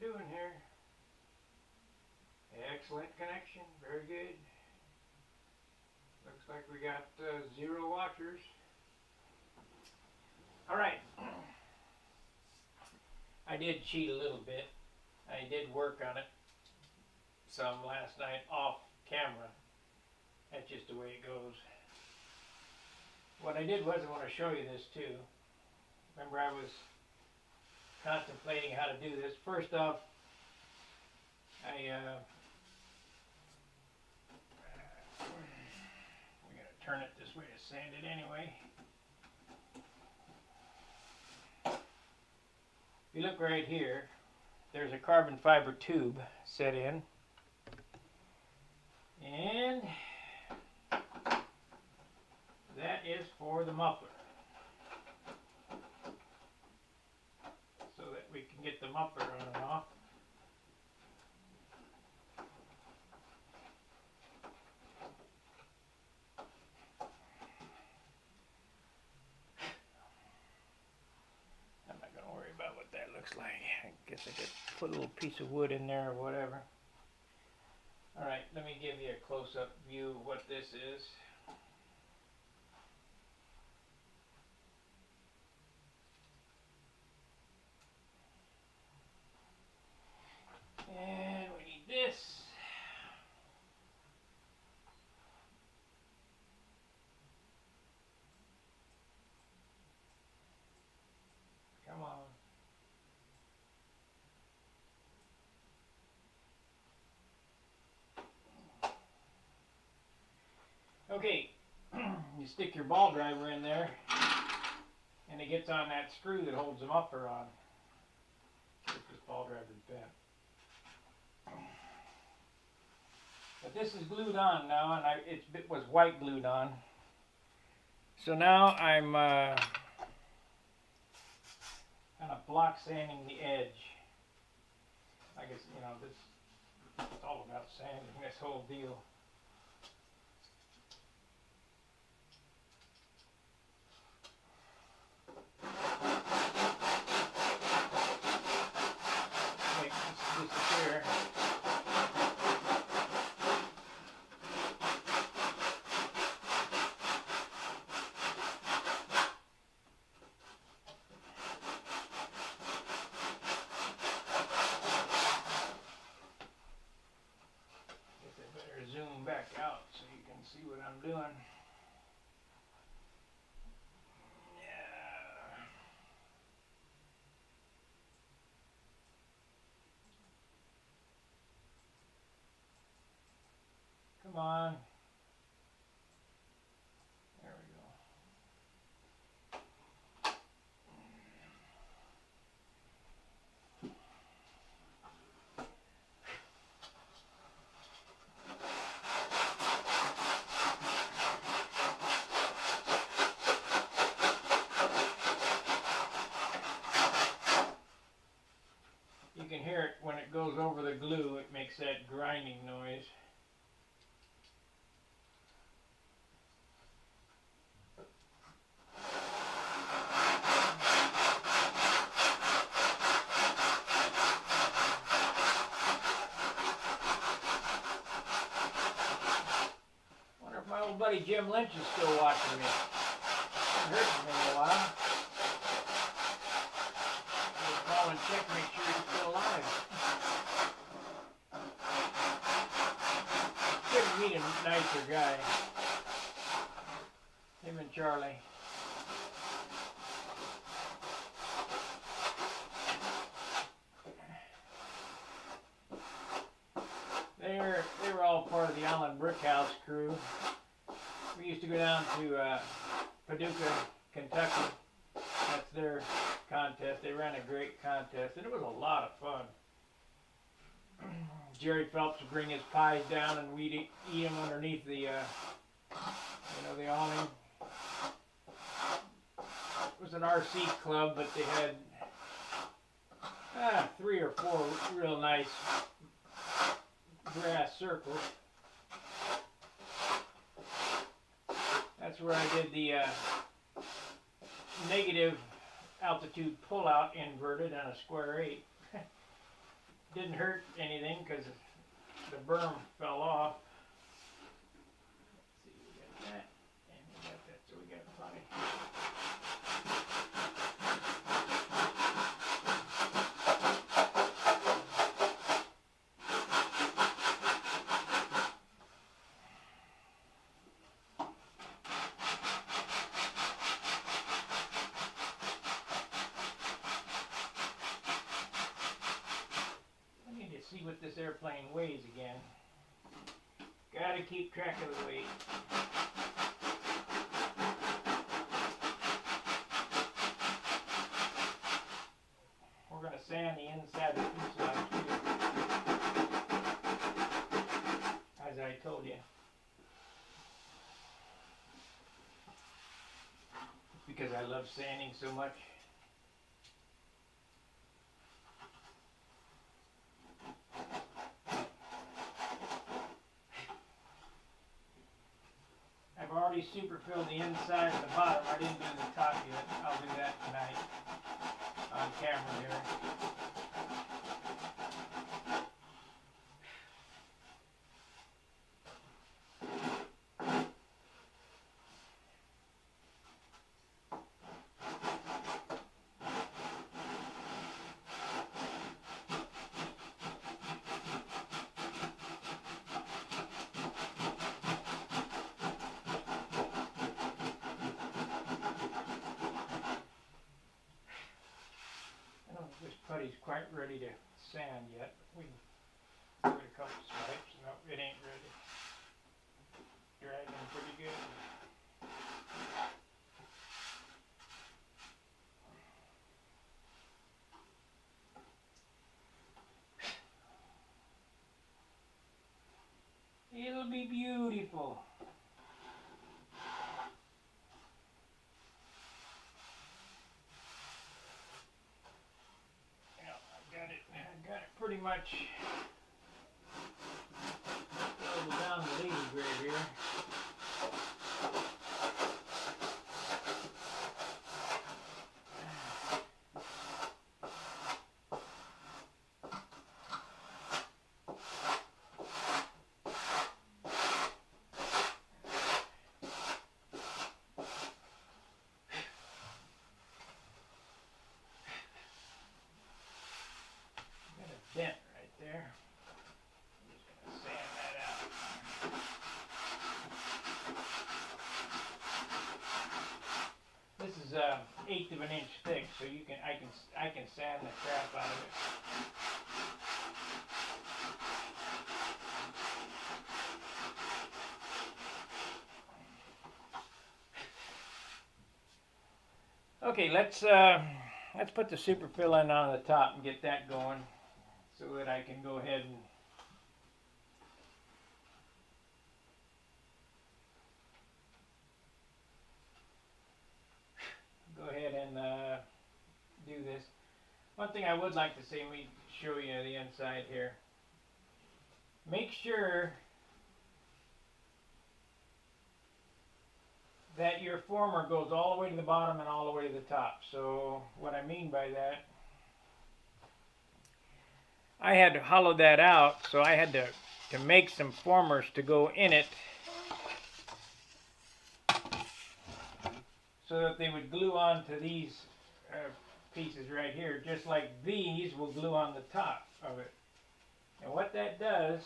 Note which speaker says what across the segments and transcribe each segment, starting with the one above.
Speaker 1: doing here. Excellent connection, very good. Looks like we got 0 watchers. Alright. I did cheat a little bit. I did work on it some last night off camera. That's just the way it goes. What I did was I want to show you this too. Remember, I was contemplating how to do this. First off, we're going to turn it this way to sand it anyway. If you look right here, there's a carbon fiber tube set in, and that is for the muffler, so that we can get the muffler on and off. I'm not going to worry about what that looks like. I guess I could put a little piece of wood in there or whatever. Alright, let me give you a close-up view of what this is. And we need this. Come on. Okay, you stick your ball driver in there, and it gets on that screw that holds the muffler on. This ball driver's bent. But this is glued on now, and it was white glued on. So now I'm kind of block sanding the edge. I guess, you know, it's all about sanding this whole deal. Make this disappear. Zoom back out so you can see what I'm doing. Yeah. Come on. There we go. You can hear it when it goes over the glue. It makes that grinding noise. Wonder if my old buddy Jim Lynch is still watching me. I heard from him in a while. I'll call and check, make sure he's still alive. Couldn't meet a nicer guy. Him and Charlie. They were all part of the Allen Brickhouse crew. We used to go down to Paducah, Kentucky. That's their contest. They ran a great contest, and it was a lot of fun. Jerry Phelps would bring his pies down, and we'd eat them underneath the, the awning. It was an RC club, but they had 3 or 4 real nice grass circles. That's where I did the negative altitude pull-out inverted on a square 8. didn't hurt anything because the berm fell off. Let's see, we got that, and we got that, so we got plenty. See what this airplane weighs again. Gotta keep track of the weight. We're gonna sand the inside of the fuselage too, as I told you. Because I love sanding so much. I've already super filled the inside and the bottom. I didn't do the top yet. I'll do that tonight on camera here. This putty's quite ready to sand yet. We can give it a couple swipes. No, it ain't ready. Dragging pretty good. It'll be beautiful. I got it pretty much filled down the lady grade here. Dent right there. I'm just going to sand that out. This is 1/8 of an inch thick, so I can sand the crap out of it. Okay, let's put the super fill in on the top and get that going, so that I can go ahead and do this. One thing I would like to say, let me show you the inside here. Make sure that your former goes all the way to the bottom and all the way to the top. So what I mean by that, I had to hollow that out, so I had to make some formers to go in it so that they would glue onto these pieces right here, just like these will glue on the top of it. And what that does,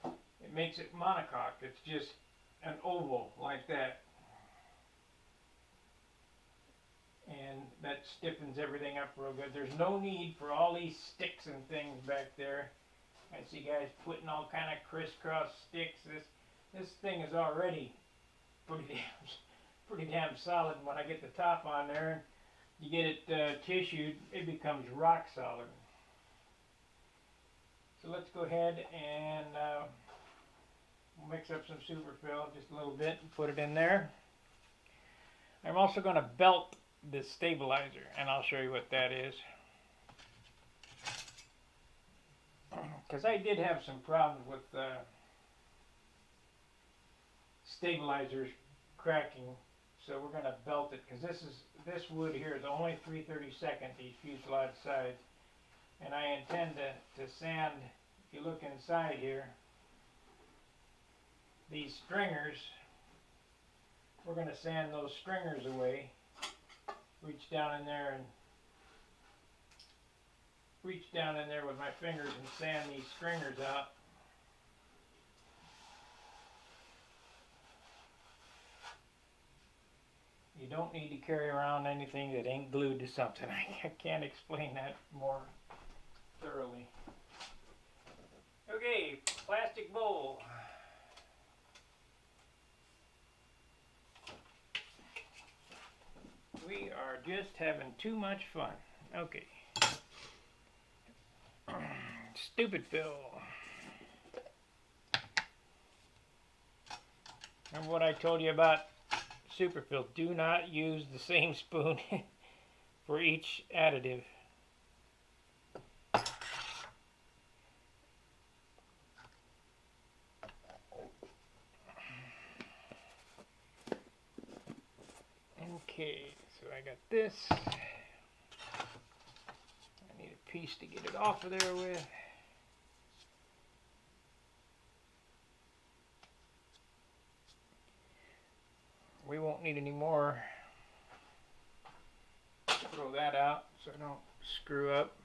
Speaker 1: it makes it monocoque. It's just an oval like that. And that stiffens everything up real good. There's no need for all these sticks and things back there. I see guys putting all kind of crisscross sticks. This thing is already pretty damn solid. When I get the top on there and you get it tissued, it becomes rock solid. So let's go ahead and mix up some superfill just a little bit and put it in there. I'm also going to belt this stabilizer, and I'll show you what that is. Because I did have some problems with stabilizers cracking, so we're going to belt it, because this wood here is only 3/32, these fuselage sides, and I intend to sand. If you look inside here, these stringers, we're going to sand those stringers away. Reach down in there with my fingers and sand these stringers out. You don't need to carry around anything that ain't glued to something. I can't explain that more thoroughly. Okay, plastic bowl. We are just having too much fun. Okay. Stupid Phil. Remember what I told you about Superfill? Do not use the same spoon for each additive. Okay, so I got this. I need a piece to get it off of there with. We won't need any more. Throw that out so I don't screw up.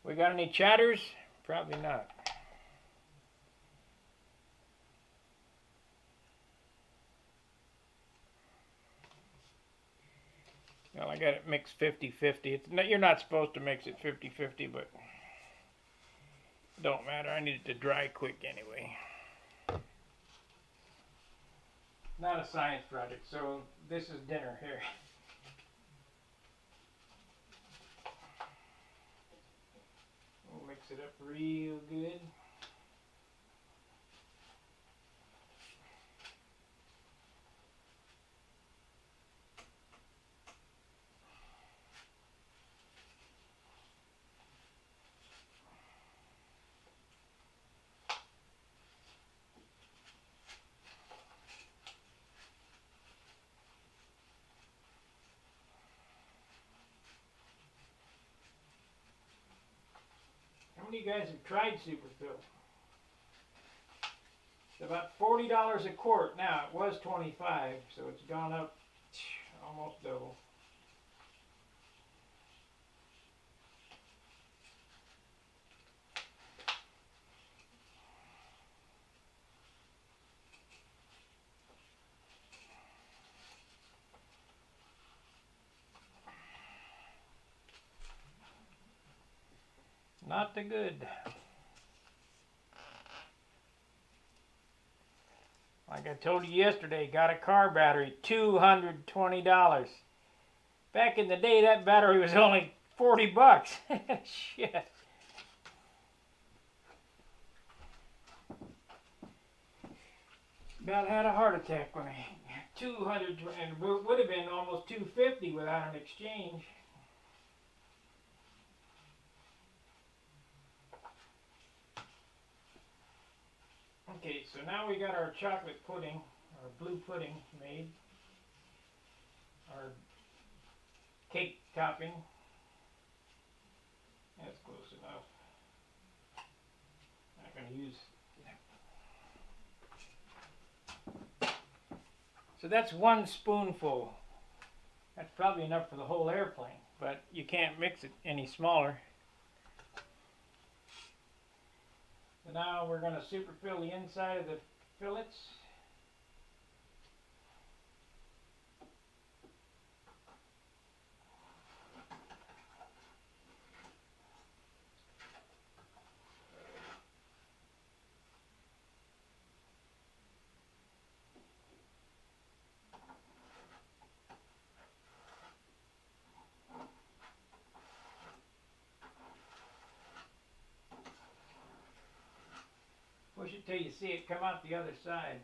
Speaker 1: We got any chatters? Probably not. Well, I got it mixed 50-50. You're not supposed to mix it 50-50, but it don't matter. I need it to dry quick anyway. Not a science project, so this is dinner here. We'll mix it up real good. How many of you guys have tried Superfill? It's about $40 a quart now. It was $25, so it's gone up almost double. Not the good. Like I told you yesterday, got a car battery, $220. Back in the day, that battery was only 40 bucks. Shit. About had a heart attack when I 200, and it would have been almost 250 without an exchange. Okay, so now we got our chocolate pudding, our blue pudding made, our cake topping. That's close enough. Not going to use. So that's 1 spoonful. That's probably enough for the whole airplane, but you can't mix it any smaller. So now we're going to superfill the inside of the fillets. Push it till you see it come out the other side.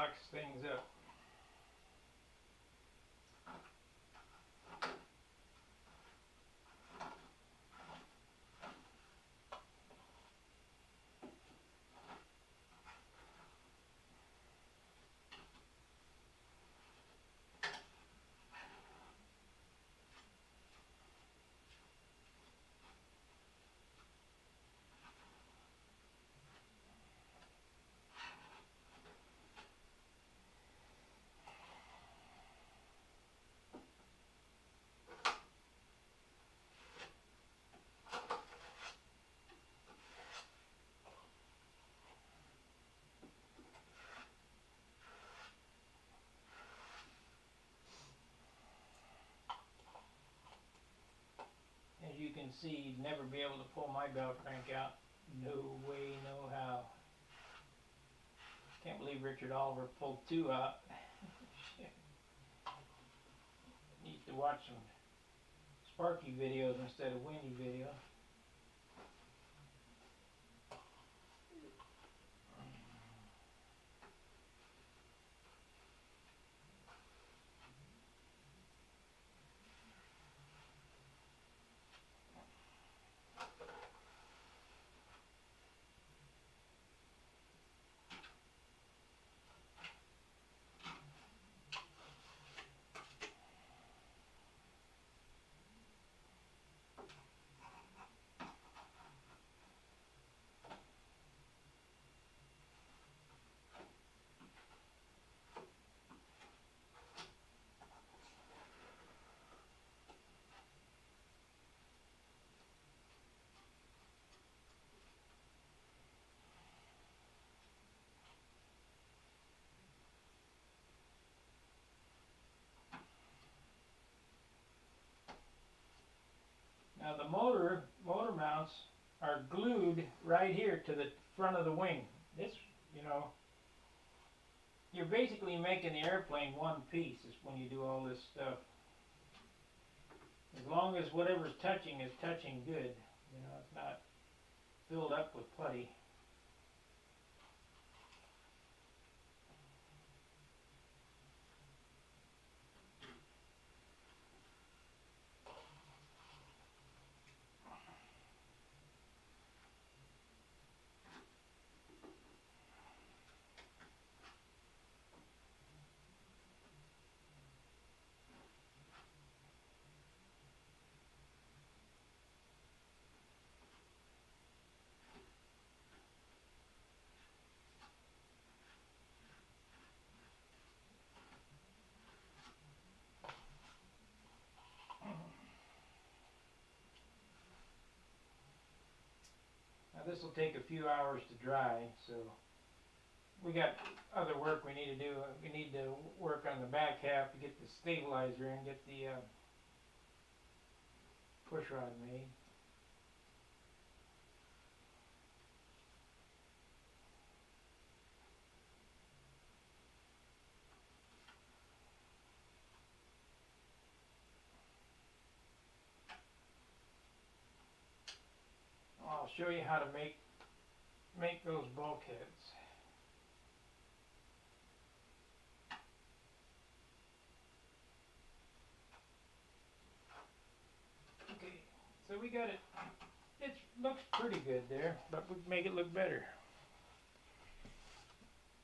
Speaker 1: locks things up. As you can see, you'd never be able to pull my belt crank out. No way, no how. Can't believe Richard Oliver pulled two out. Needs to watch some Sparky videos instead of Wendy videos. Now the motor mounts are glued right here to the front of the wing. This, you know, you're basically making the airplane one piece is when you do all this stuff. As long as whatever's touching is touching good, you know, it's not filled up with putty. Now this will take a few hours to dry, so we got other work we need to do. We need to work on the back half to get the stabilizer and get the push rod made. I'll show you how to make those bulkheads. Okay, so we got it. It looks pretty good there, but we can make it look better.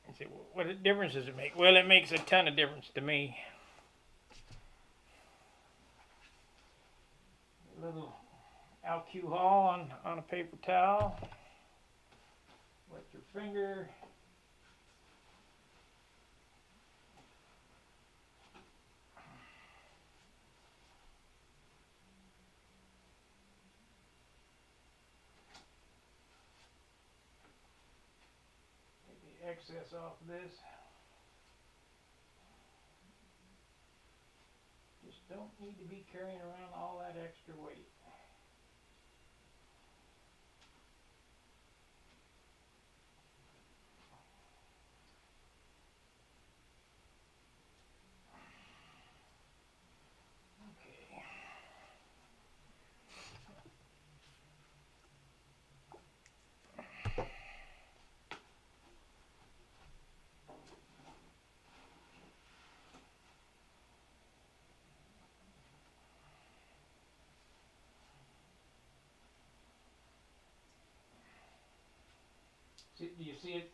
Speaker 1: You say, well, what difference does it make? Well, it makes a ton of difference to me. A little alcohol on a paper towel. Wet your finger. Take the excess off of this. Just don't need to be carrying around all that extra weight. Do you see it?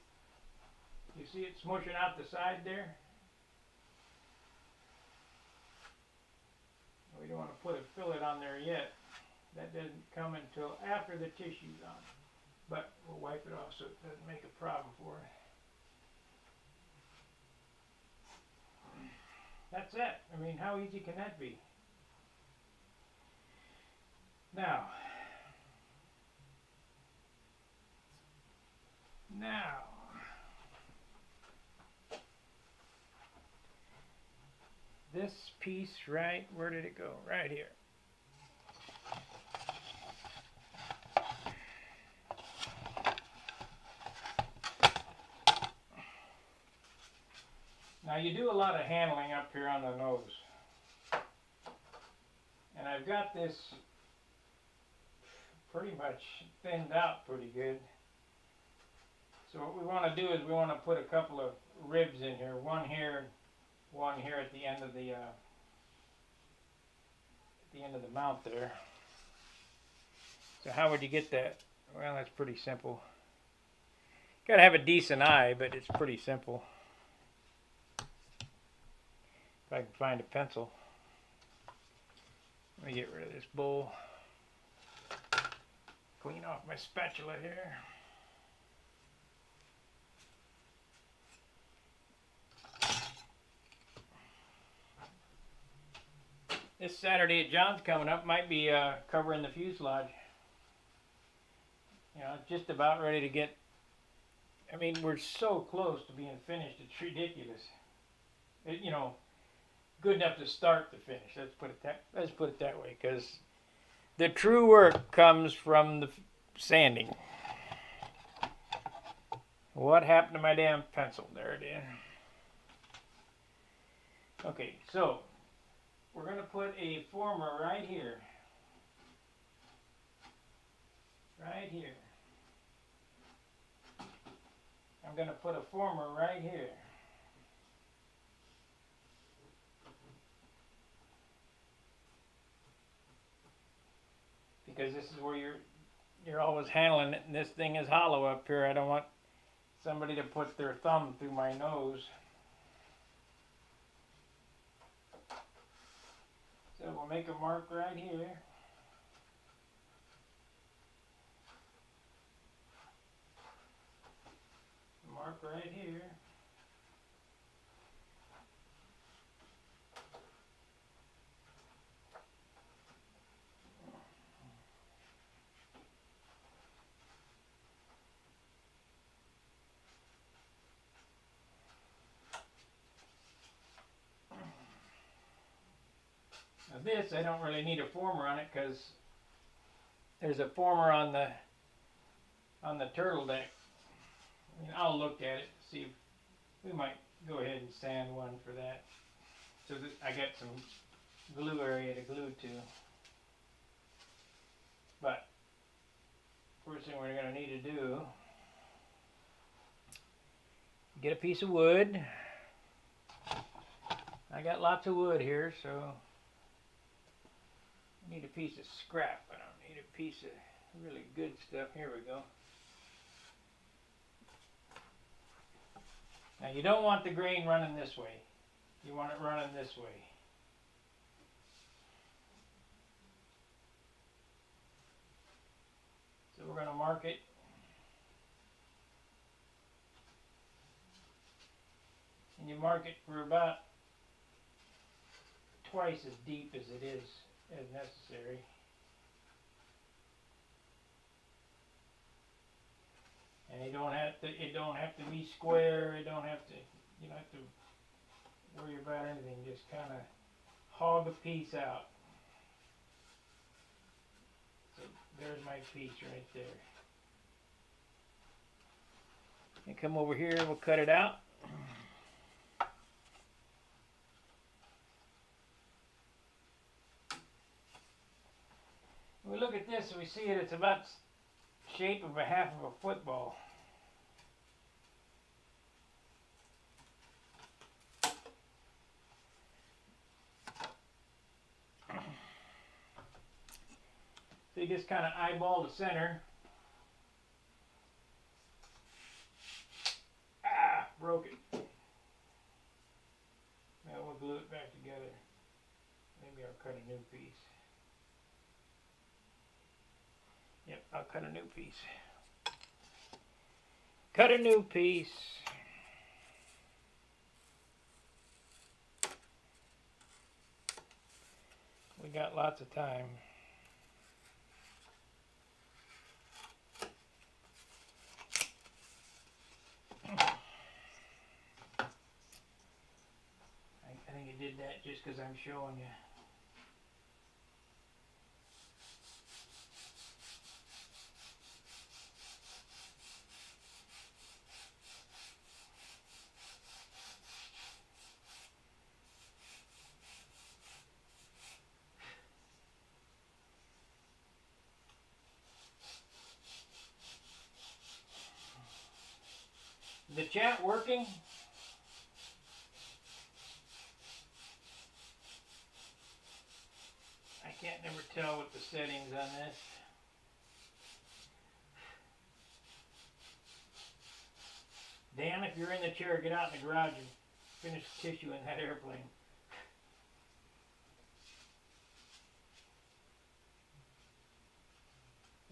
Speaker 1: You see it smushing out the side there? We don't want to put a fillet on there yet. That doesn't come until after the tissue's on. But we'll wipe it off so it doesn't make a problem for us. That's it. I mean, how easy can that be? Now, this piece right, where did it go? Right here. Now you do a lot of handling up here on the nose. And I've got this pretty much thinned out pretty good. So what we want to do is we want to put a couple of ribs in here. One here at the end of the mount there. So how would you get that? Well, that's pretty simple. Got to have a decent eye, but it's pretty simple. If I can find a pencil. Let me get rid of this bowl. Clean off my spatula here. This Saturday at John's coming up might be covering the fuselage. You know, it's just about ready to get. I mean, we're so close to being finished. It's ridiculous. You know, good enough to start the finish. Let's put it that way, because the true work comes from the sanding. What happened to my damn pencil? There it is. Okay, so we're going to put a former right here. Right here. I'm going to put a former right here. Because this is where you're always handling it, and this thing is hollow up here. I don't want somebody to put their thumb through my nose. So we'll make a mark right here. Mark right here. Now this, I don't really need a former on it because there's a former on the turtle deck. I mean, I'll look at it, see if we might go ahead and sand one for that. So that I got some glue area to glue to. But first thing we're going to need to do, get a piece of wood. I got lots of wood here, so I need a piece of scrap. I don't need a piece of really good stuff. Here we go. Now you don't want the grain running this way. You want it running this way. So we're going to mark it. And you mark it for about twice as deep as it is as necessary. And it don't have to be square. You don't have to worry about anything. Just kind of hog a piece out. So there's my piece right there. And come over here, we'll cut it out. We look at this and we see it, it's about the shape of a half of a football. So you just kind of eyeball the center. broke it. Now we'll glue it back together. Maybe I'll cut a new piece. Yep, I'll cut a new piece. Cut a new piece. We got lots of time. I think I did that just because I'm showing you. The chat working? I can't never tell with the settings on this. Dan, if you're in the chair, get out in the garage and finish the tissue in that airplane.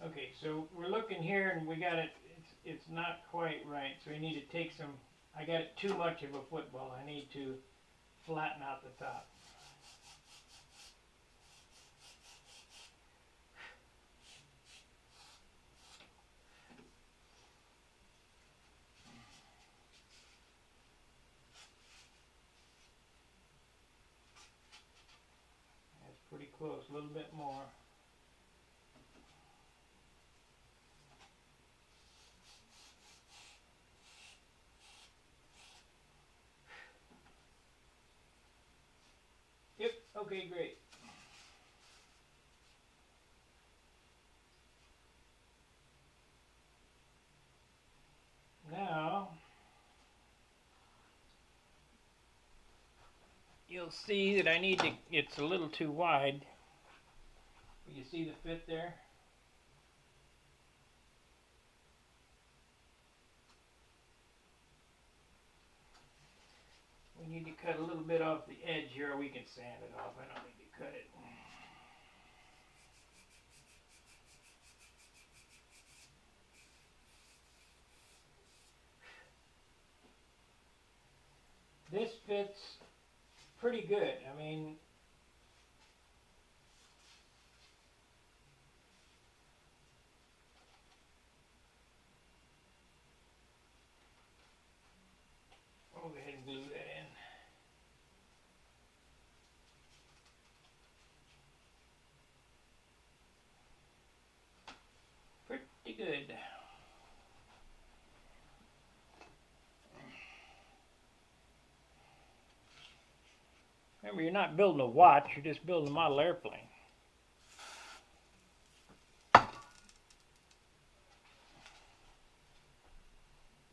Speaker 1: Okay, so we're looking here and we got it, it's not quite right, so we need to take some, I got it too much of a football. I need to flatten out the top. That's pretty close, a little bit more. Yep, okay, great. Now, you'll see that I need to, it's a little too wide. You see the fit there? We need to cut a little bit off the edge here, or we can sand it off. I don't need to cut it. This fits pretty good. I mean, we'll go ahead and glue that in. Pretty good. Remember, you're not building a watch, you're just building a model airplane.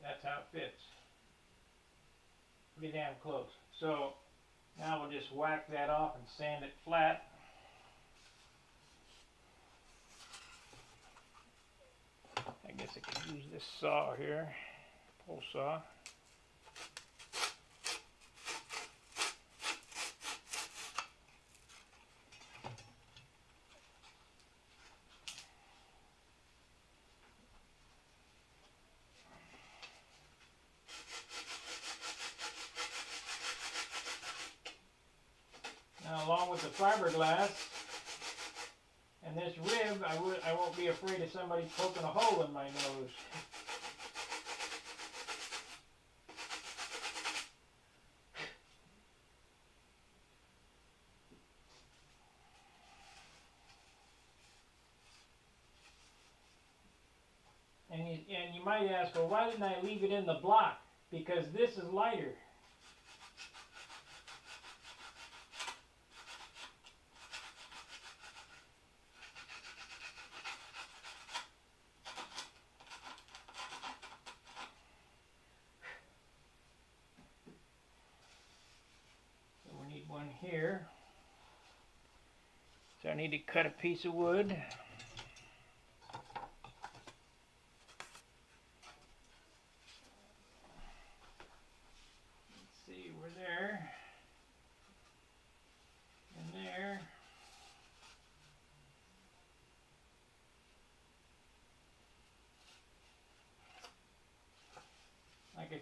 Speaker 1: That's how it fits. Pretty damn close. So now we'll just whack that off and sand it flat. I guess I could use this saw here, pole saw. Now, along with the fiberglass and this rib, I won't be afraid of somebody poking a hole in my nose. And you might ask, well, why didn't I leave it in the block? Because this is lighter. One here. So I need to cut a piece of wood.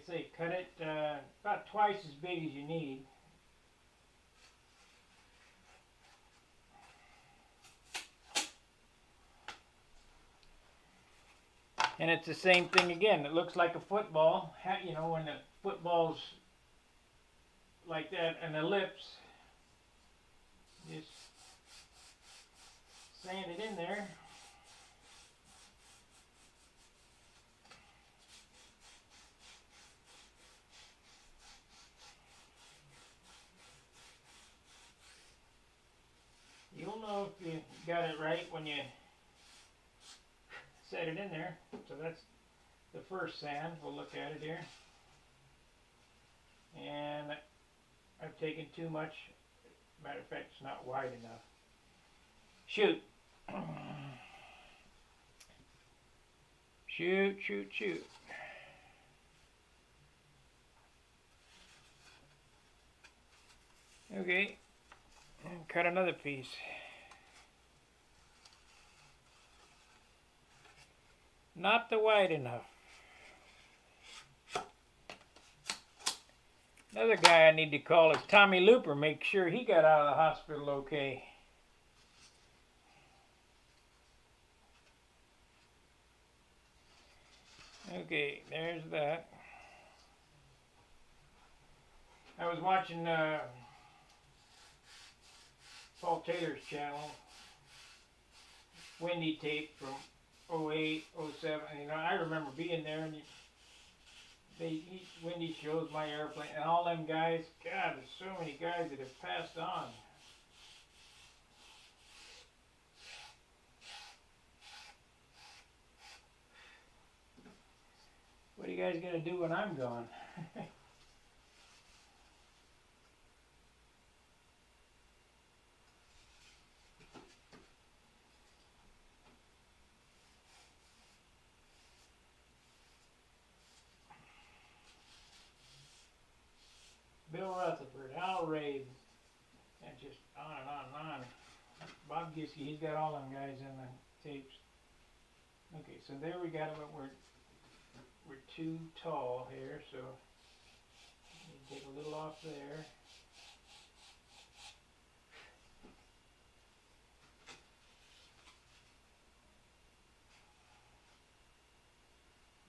Speaker 1: say, cut it about twice as big as you need. And it's the same thing again. It looks like a football. You know, when the football's like that, an ellipse, just sand it in there. You'll know if you got it right when you set it in there. So that's the first sand. We'll look at it here. And I've taken too much. Matter of fact, it's not wide enough. Shoot. Shoot, shoot, shoot. Okay. And cut another piece. Not the wide enough. Another guy I need to call is Tommy Looper. Make sure he got out of the hospital okay. Okay, there's that. I was watching Paul Taylor's channel, Windy Tape from 08, 07. You know, I remember being there, and Windy shows my airplane, and all them guys. God, there's so many guys that have passed on. What are you guys gonna do when I'm gone? Bill Rutherford, Al Rabe, and just on and on and on. Bob Giske, he's got all them guys in the tapes. Okay, so there we got it, but we're too tall here, so take a little off there.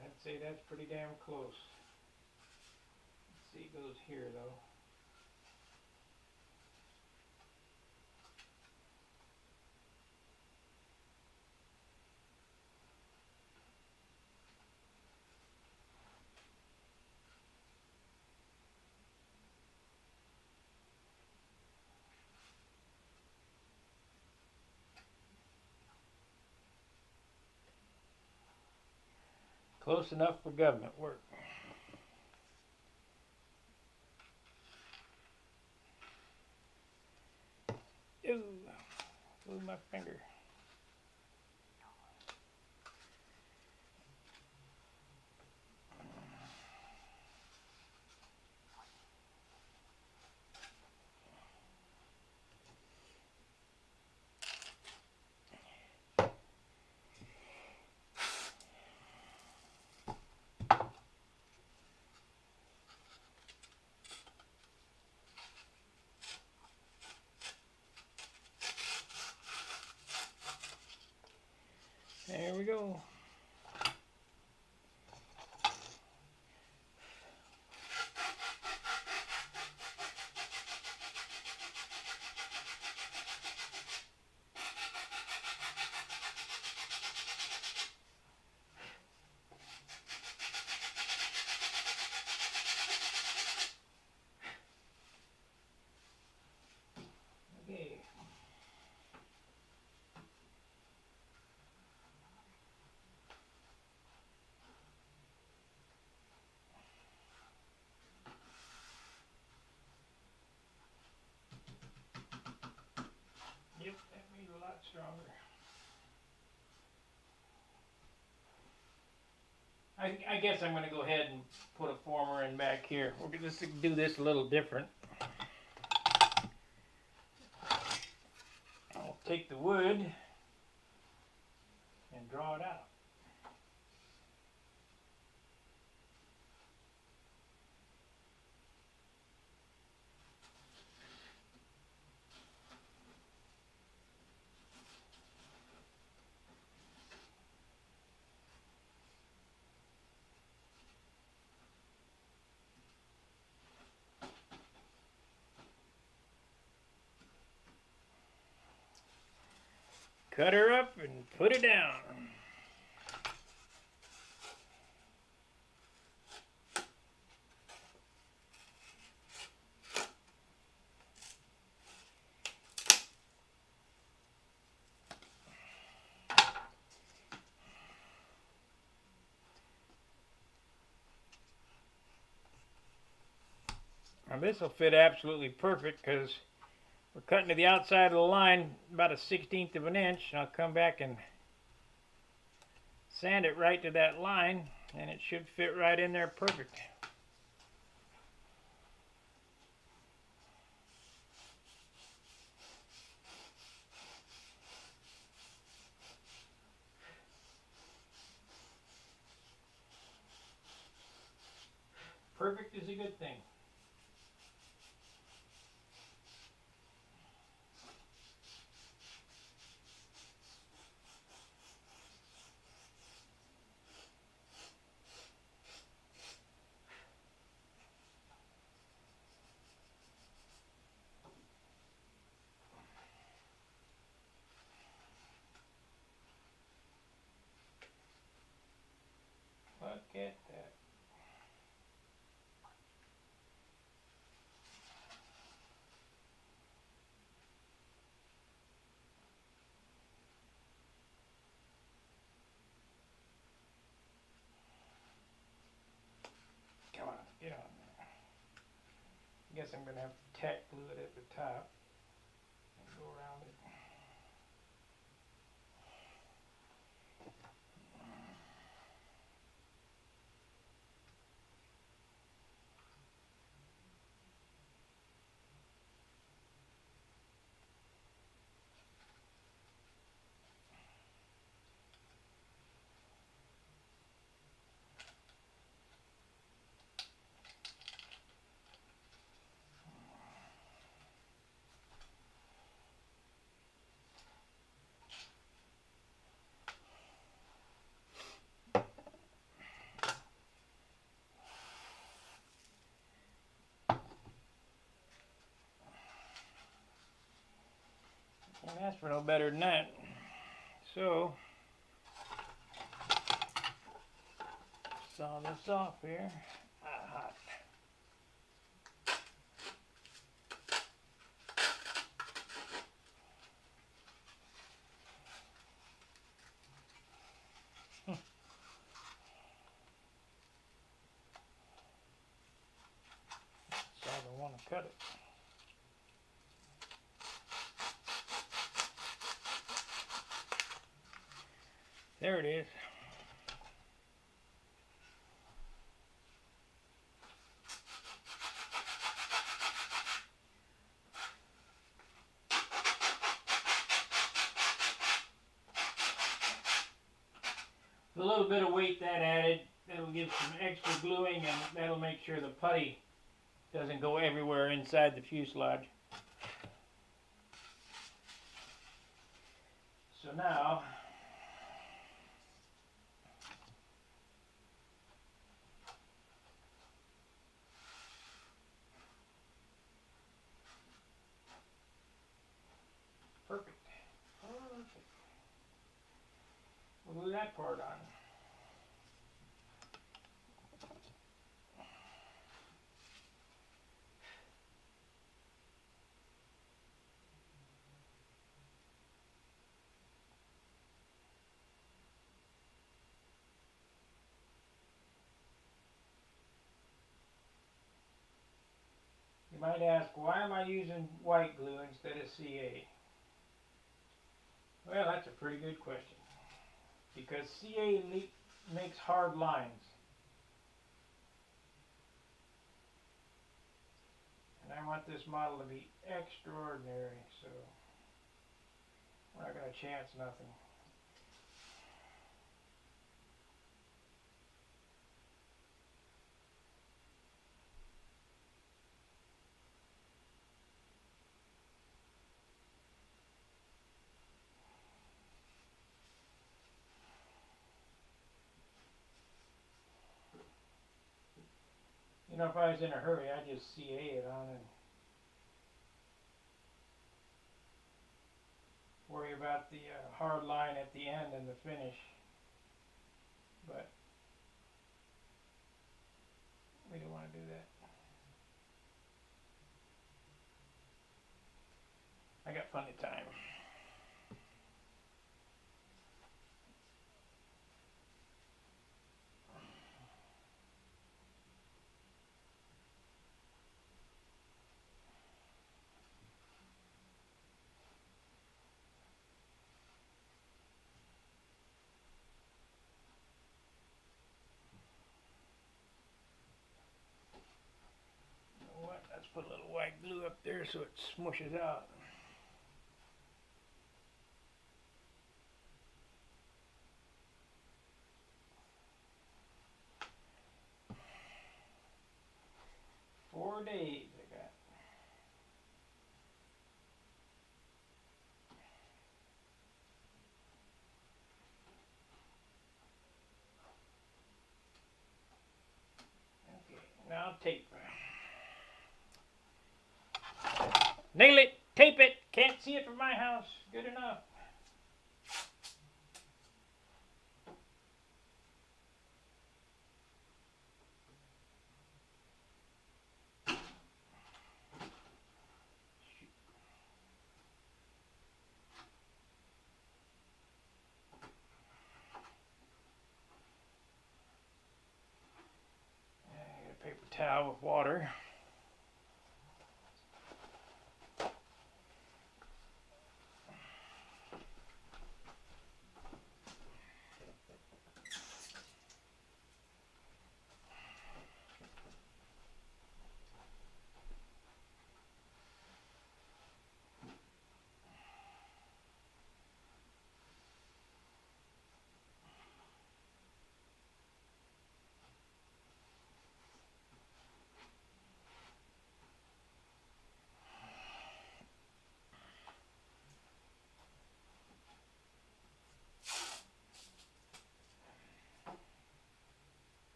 Speaker 1: I'd say that's pretty damn close. Let's see, it goes here though. Close enough for government work. Ooh, blew my finger. There we go. Okay. Yep, that made it a lot stronger. I guess I'm going to go ahead and put a former in back here. We're going to do this a little different. I'll take the wood and draw it out. cut her up and put it down. Now this will fit absolutely perfect because we're cutting to the outside of the line about a 1/16 of an inch. And I'll come back and sand it right to that line and it should fit right in there perfect. Perfect is a good thing. Look at that. Come on, get on there. I guess I'm going to have to tack glue it at the top and go around it. Can't ask for no better than that. So, saw this off here. Hot. So I don't want to cut it. There it is. A little bit of weight that added, that'll give some extra gluing and that'll make sure the putty doesn't go everywhere inside the fuselage. So now, perfect. We'll glue that part on. You might ask, why am I using white glue instead of CA? Well, that's a pretty good question. Because CA makes hard lines. And I want this model to be extraordinary, so we're not going to chance nothing. You know, if I was in a hurry, I'd just CA it on and worry about the hard line at the end and the finish. But we don't want to do that. I got plenty of time. You know what? Let's put a little white glue up there so it smushes out. Four days I got. Okay, now tape. Nail it, tape it. Can't see it from my house. Good enough. Get a paper towel with water.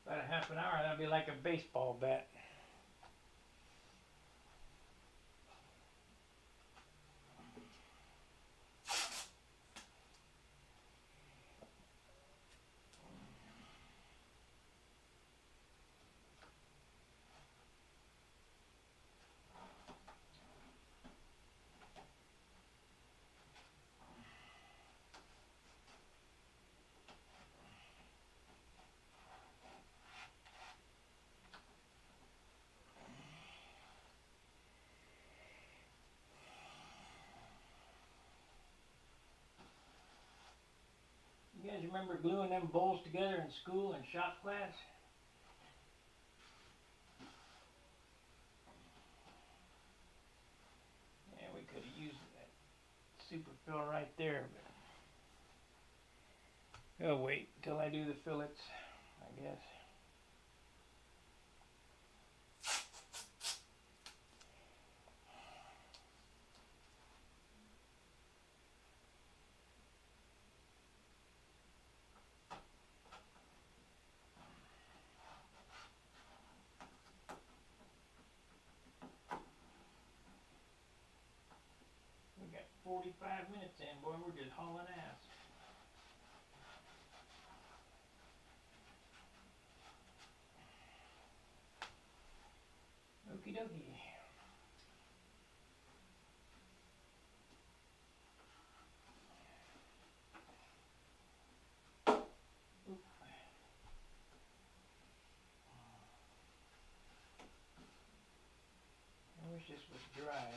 Speaker 1: About a half an hour, that'll be like a baseball bat. You guys remember gluing them bowls together in school and shop class? Yeah, we could have used that super fill right there, but oh wait until I do the fillets, I guess. We got 45 minutes in, boy, we're just hauling ass. Okie dokie. wish this was dry.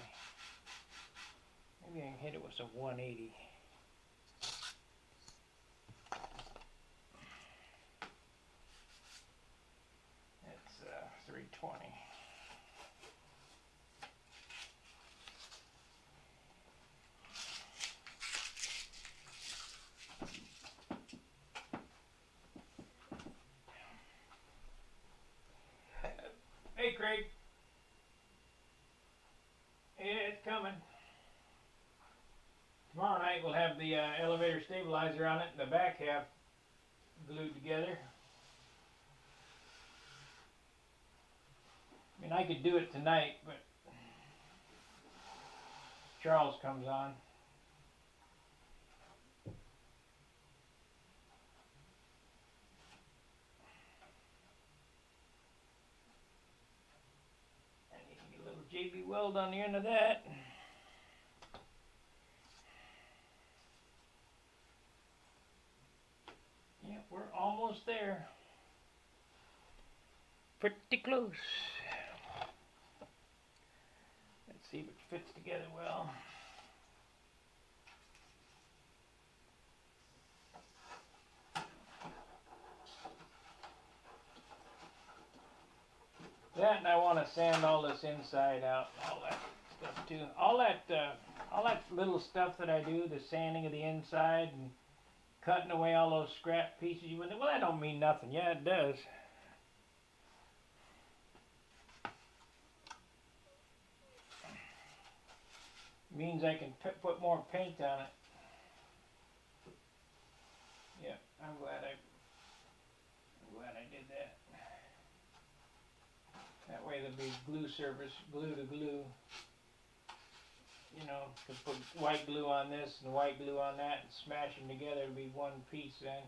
Speaker 1: Maybe I can hit it with some 180. That's 320. Hey, Craig. Yeah, it's coming. Tomorrow night we'll have the elevator stabilizer on it and the back half glued together. I mean, I could do it tonight, but Charles comes on. I need to get a little JB Weld on the end of that. Yep, we're almost there. Pretty close. Let's see if it fits together well. That, and I want to sand all this inside out, all that stuff too. All that little stuff that I do, the sanding of the inside and cutting away all those scrap pieces. Well, that don't mean nothing. Yeah, it does. It means I can put more paint on it. Yeah, I'm glad I did that. That way there'll be glue surface, glue to glue. You know, to put white glue on this and white glue on that and smash them together, it'll be one piece then.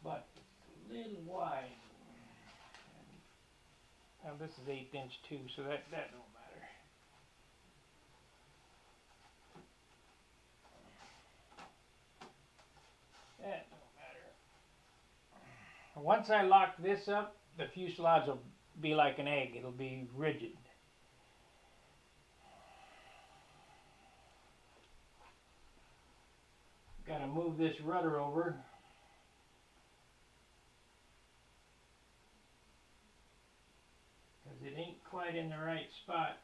Speaker 1: But it's a little wide. Now this is 1/8 inch too, so that don't matter. That don't matter. Once I lock this up, the fuselage will be like an egg. It'll be rigid. Got to move this rudder over. Because it ain't quite in the right spot.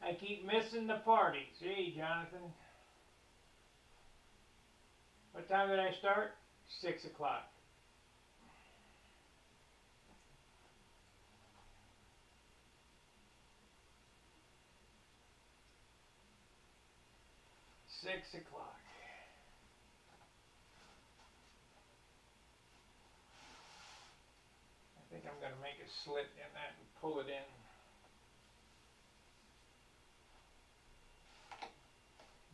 Speaker 1: I keep missing the party. See, Jonathan? What time did I start? 6 o'clock. Six o'clock. I think I'm going to make a slit in that and pull it in.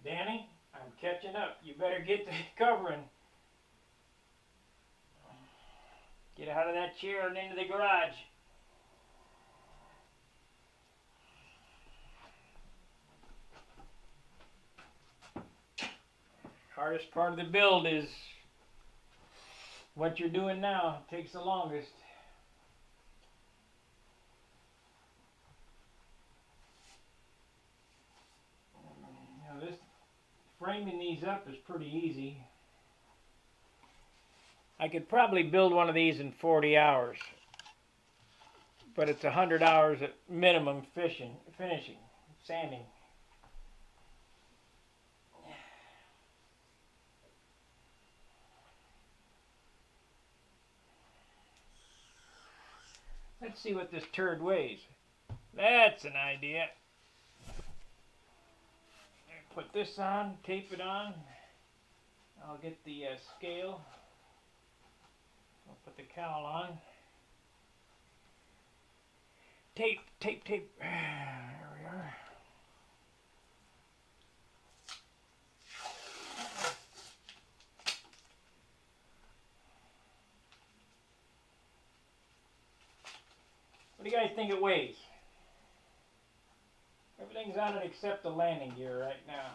Speaker 1: Danny, I'm catching up. You better get the covering. Get out of that chair and into the garage. Hardest part of the build is what you're doing now. It takes the longest. Now this framing these up is pretty easy. I could probably build one of these in 40 hours, but it's 100 hours at minimum finishing, sanding. Let's see what this turd weighs. That's an idea. Put this on, tape it on. I'll get the scale. I'll put the cowl on. Tape, tape, tape. There we are. What do you guys think it weighs? Everything's on it except the landing gear right now.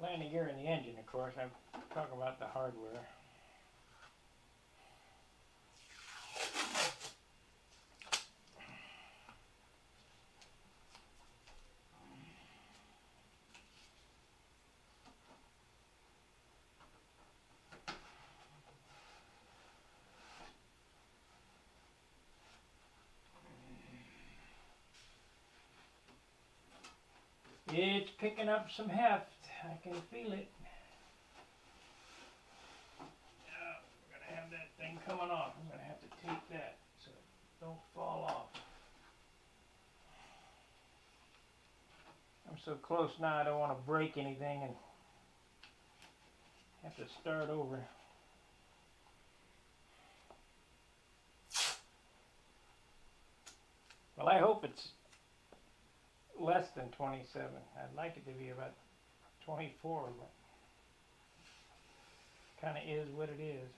Speaker 1: landing gear and the engine, of course. I'm talking about the hardware. It's picking up some heft. I can feel it. Now, we're going to have that thing coming off. I'm going to have to tape that so it don't fall off. I'm so close now I don't want to break anything and have to start over. Well, I hope it's less than 27. I'd like it to be about 24, but kind of is what it is.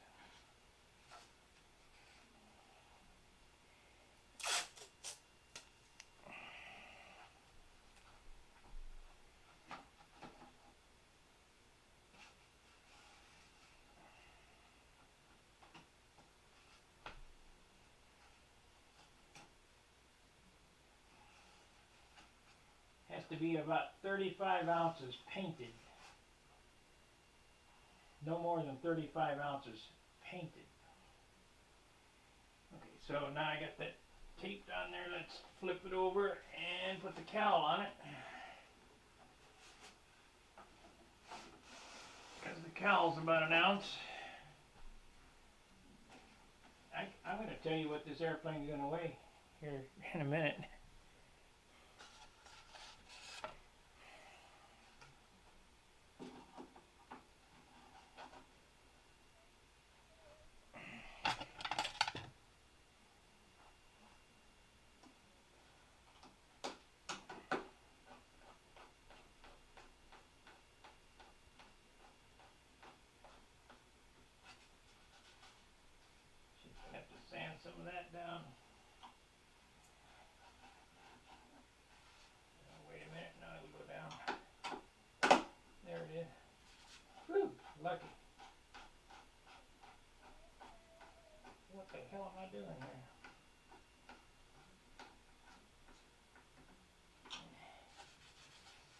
Speaker 1: Has to be about 35 ounces painted. No more than 35 ounces painted. Okay, so now I got that taped on there. Let's flip it over and put the cowl on it. Because the cowl's about an ounce. I'm going to tell you what this airplane's going to weigh here in a minute. Sand some of that down. Wait a minute, now it'll go down. There it is. Whew, lucky. What the hell am I doing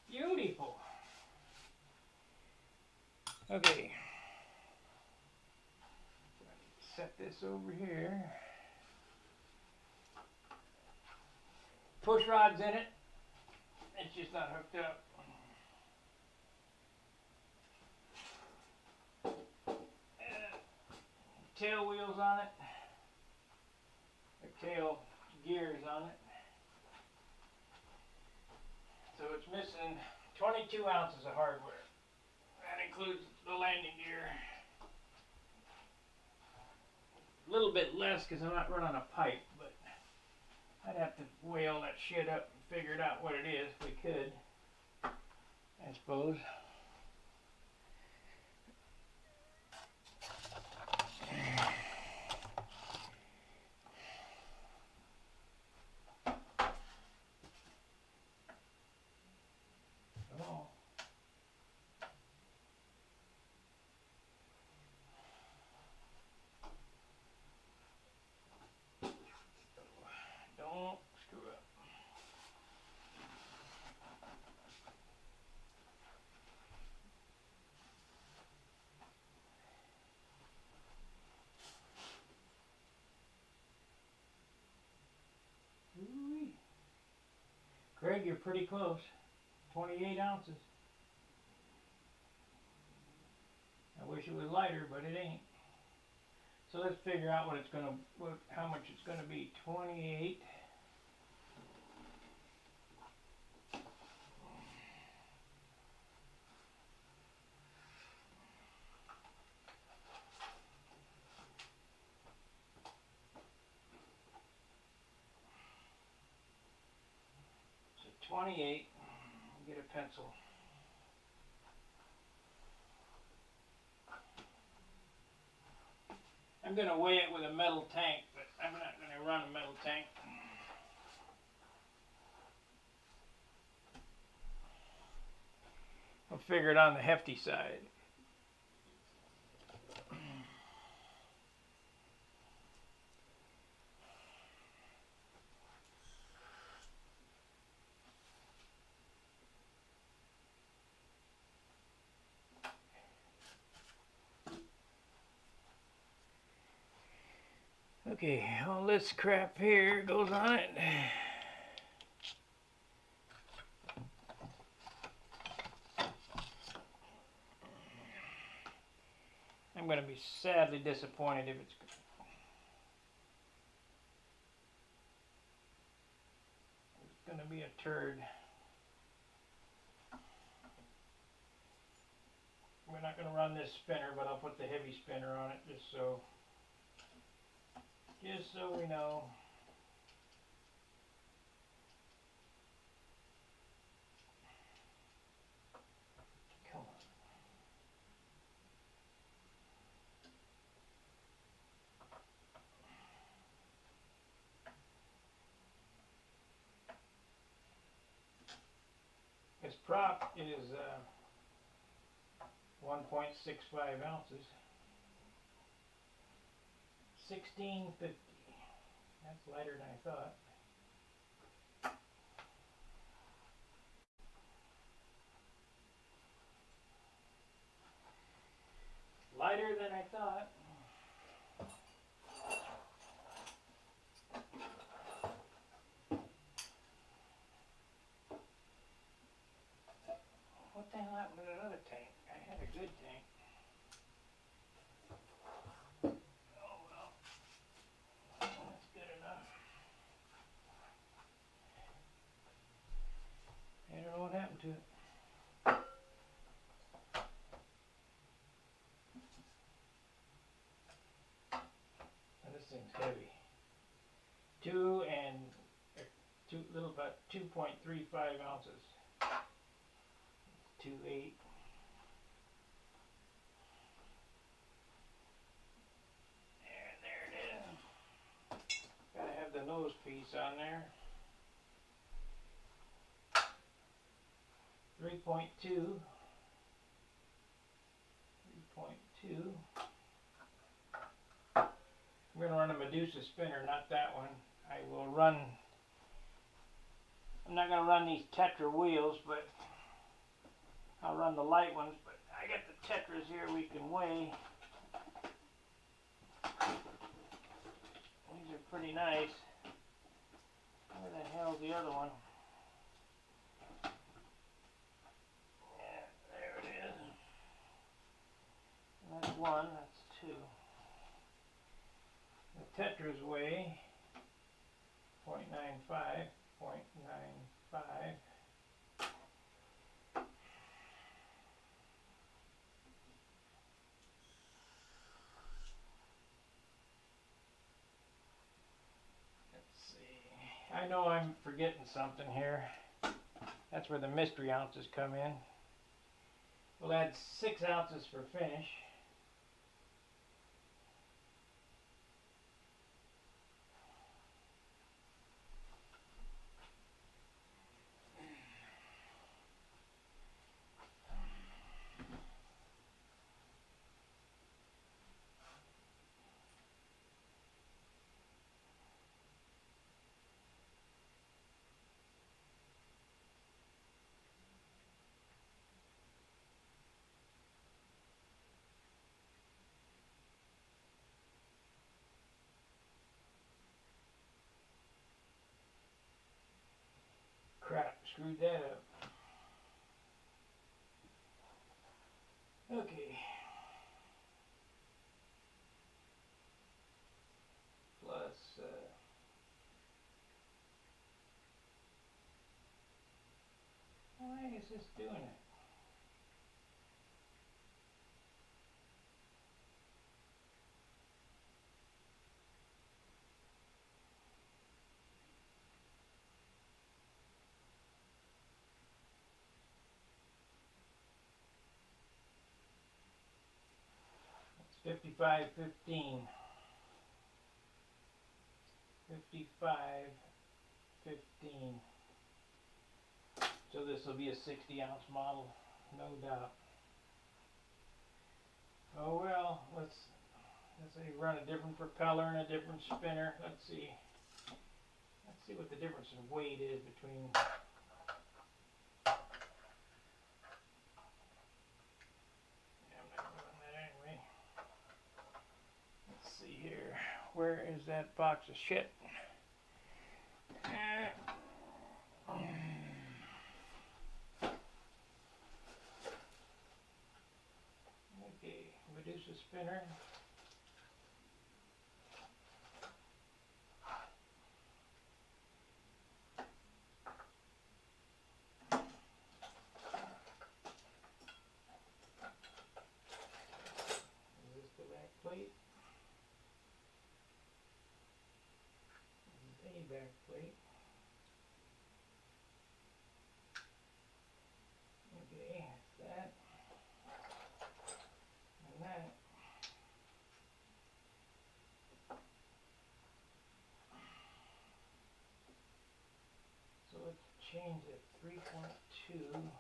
Speaker 1: here? Beautiful. Okay. Set this over here. Push rod's in it. It's just not hooked up. Tail wheels on it. The tail gears on it. So it's missing 22 ounces of hardware. That includes the landing gear. A little bit less because I'm not running a pipe, but I'd have to weigh all that shit up and figure it out what it is if we could, I suppose. Oh. Don't screw up. Ooh-wee. Craig, you're pretty close. 28 ounces. I wish it was lighter, but it ain't. So let's figure out what it's gonna, how much it's gonna be. 28. So 28. Get a pencil. I'm going to weigh it with a metal tank, but I'm not going to run a metal tank. I'll figure it on the hefty side. Okay, all this crap here goes on it. I'm going to be sadly disappointed if it's going to be a turd. We're not going to run this spinner, but I'll put the heavy spinner on it just so we know. Come on. This prop is 1.65 ounces. 1650. That's lighter than I thought. Lighter than I thought. What the hell happened to that other tank? I had a good tank. Oh well. That's good enough. I don't know what happened to it. This thing's heavy. About 2.35 ounces. 2.8. There it is. Gotta have the nose piece on there. 3.2. 3.2. I'm going to run a Medusa spinner, not that one. I'm not going to run these Tetra wheels, but I'll run the light ones. But I got the Tetras here we can weigh. These are pretty nice. Where the hell's the other one? Yeah, there it is. That's one, that's two. The Tetras weigh 0.95. 0.95. Let's see. I know I'm forgetting something here. That's where the mystery ounces come in. We'll add 6 ounces for finish. Crap, screwed that up. Okay. Plus, why is this doing it? It's 55.15. 55.15. So this will be a 60 ounce model. no doubt. Oh well, let's say run a different propeller and a different spinner. Let's see what the difference in weight is between. Yeah, I'm not doing that anyway. Let's see here. Where is that box of shit? Okay, reduce the spinner. Is this the back plate? This is a back plate. Okay, that and that. So let's change it 3.2.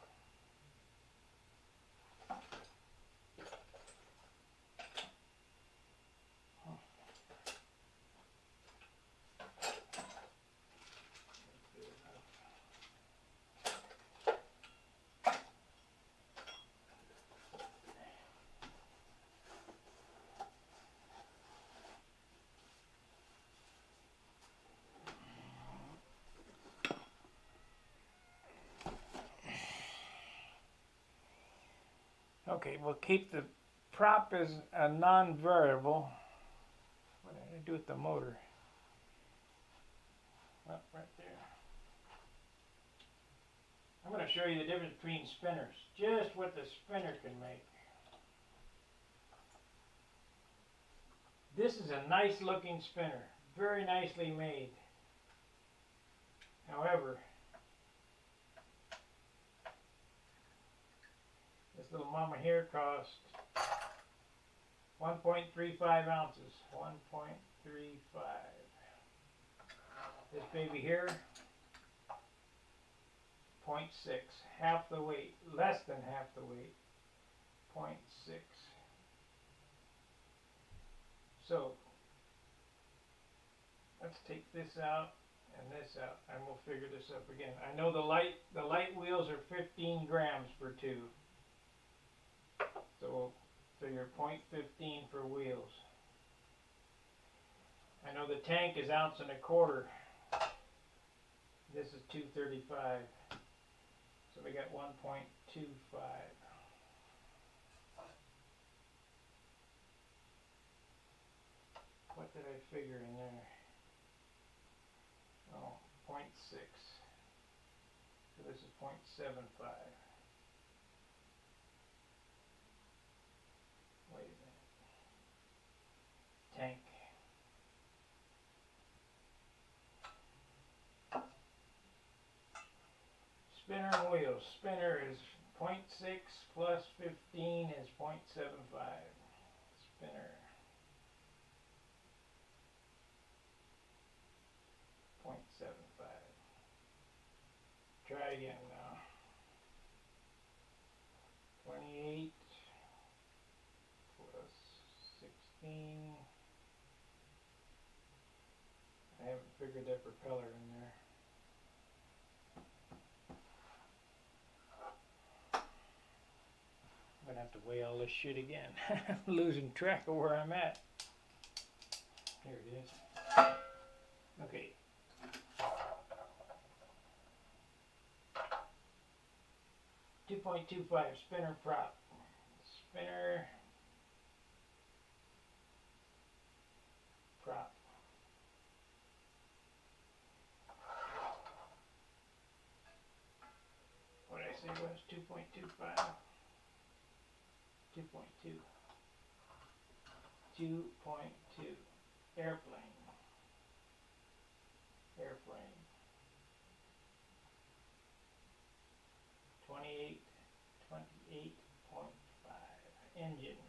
Speaker 1: Okay, we'll keep the prop as a non-variable. What did I do with the motor? Well, right there. I'm going to show you the difference between spinners. Just what the spinner can make. This is a nice looking spinner. Very nicely made. However, this little mama here cost 1.35 ounces. 1.35. This baby here, 0.6. Half the weight. Less than half the weight. 0.6. So, let's take this out and this out, and we'll figure this up again. I know the light wheels are 15 grams per tube. So we'll figure 0.15 for wheels. I know the tank is 1.25 ounces. This is 235. So we got 1.25. What did I figure in there? Oh, 0.6. So this is 0.75. Wait a minute. Tank. Spinner and wheels. Spinner is 0.6 plus 15 is 0.75. Spinner. 0.75. Try again now. 28 plus 16. I haven't figured that propeller in there. I'm gonna have to weigh all this shit again. I'm losing track of where I'm at. Here it is. Okay. .25 spinner prop. Spinner prop. What did I say was 2.25? 2.2. 2.2. Airplane. Airplane. 28.5. Engine.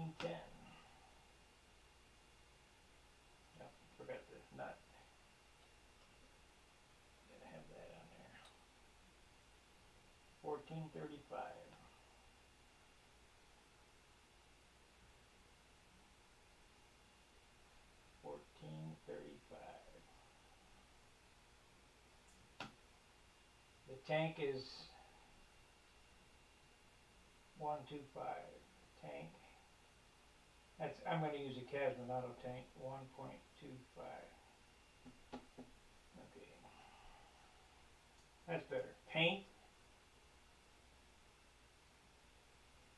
Speaker 1: 1410. Oh, forgot the nut. Gotta have that on there. 1435. 1435. The tank is 125. Tank. That's, I'm going to use a Casminato tank, 1.25. Okay. That's better. Paint.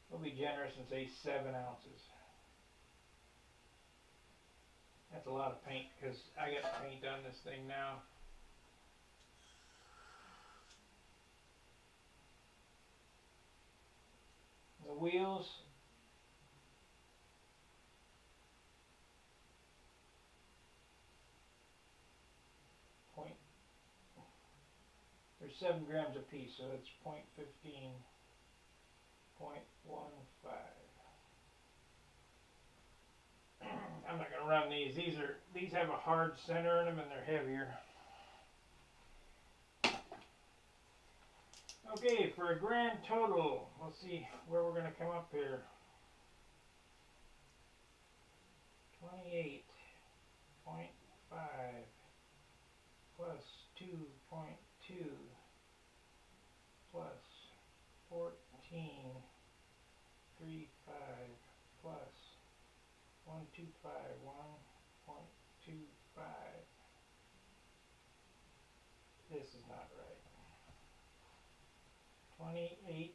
Speaker 1: We'll be generous and say 7 ounces. That's a lot of paint because I got paint on this thing now. The wheels. There's 7 grams a piece, so it's 0.15, 0.15. I'm not going to run these. These have a hard center in them and they're heavier. Okay, for a grand total, let's see where we're going to come up here. 28.5 plus 2.2 plus 14.35 plus 125, 1.25. This is not right. 28.5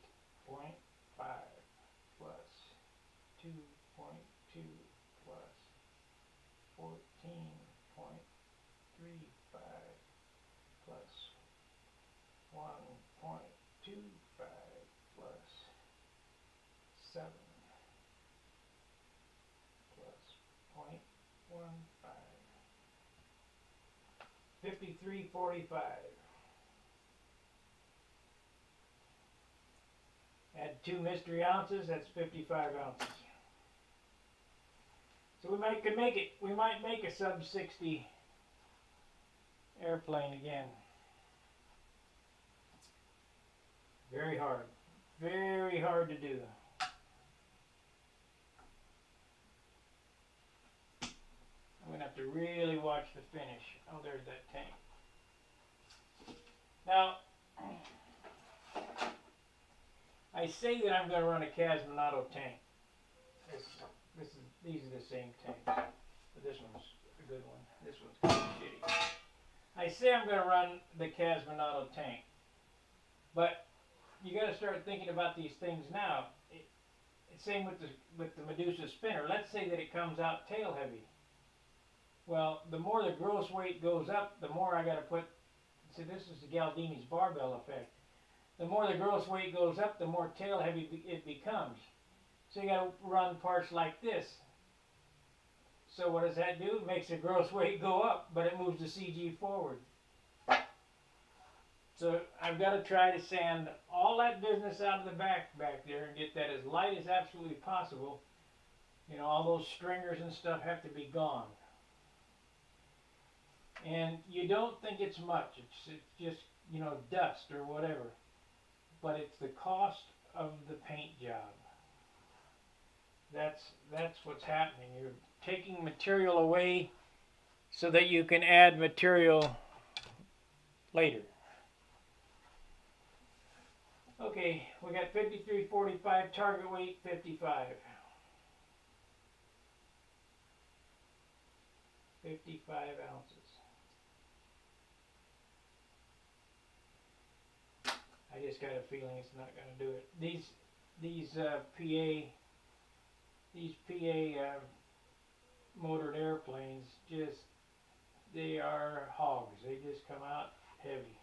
Speaker 1: plus 2.2 plus 14.35 plus 1.25 plus 7 plus 0.15. 53.45. Add 2 mystery ounces, that's 55 ounces. So we might make it. We might make a sub 60 airplane again. Very hard. Very hard to do. I'm going to have to really watch the finish. Oh, there's that tank. Now, I say that I'm going to run a Casminato tank. These are the same tanks, but this one's a good one. This one's kind of shitty. I say I'm going to run the Casminato tank, but you got to start thinking about these things now. Same with the Medusa spinner. Let's say that it comes out tail heavy. Well, the more the gross weight goes up, the more I got to put. See, this is the Galdini's barbell effect. The more the gross weight goes up, the more tail heavy it becomes. So you got to run parts like this. So what does that do? It makes the gross weight go up, but it moves the CG forward. So I've got to try to sand all that business out of the back there and get that as light as absolutely possible. You know, all those stringers and stuff have to be gone. And you don't think it's much. It's just, you know, dust or whatever. But it's the cost of the paint job. That's what's happening. You're taking material away so that you can add material later. Okay, we got 53.45, target weight 55. 55 ounces. I just got a feeling it's not going to do it. These PA motored airplanes, just, they are hogs. They just come out heavy.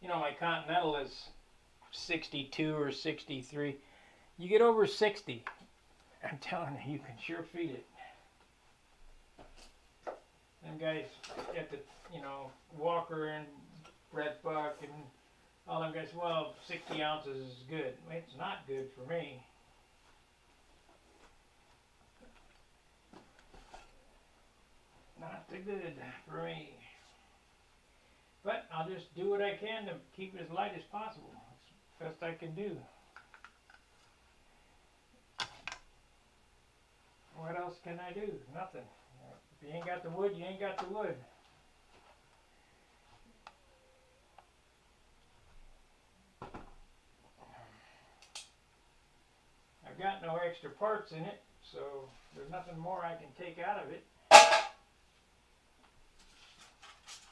Speaker 1: You know, my Continental is 62 or 63. You get over 60, I'm telling you, you can sure feed it. Them guys at the, Walker and Brett Buck and all them guys, well, 60 ounces is good. It's not good for me. Not too good for me. But I'll just do what I can to keep it as light as possible. That's the best I can do. What else can I do? Nothing. If you ain't got the wood, you ain't got the wood. I've got no extra parts in it, so there's nothing more I can take out of it.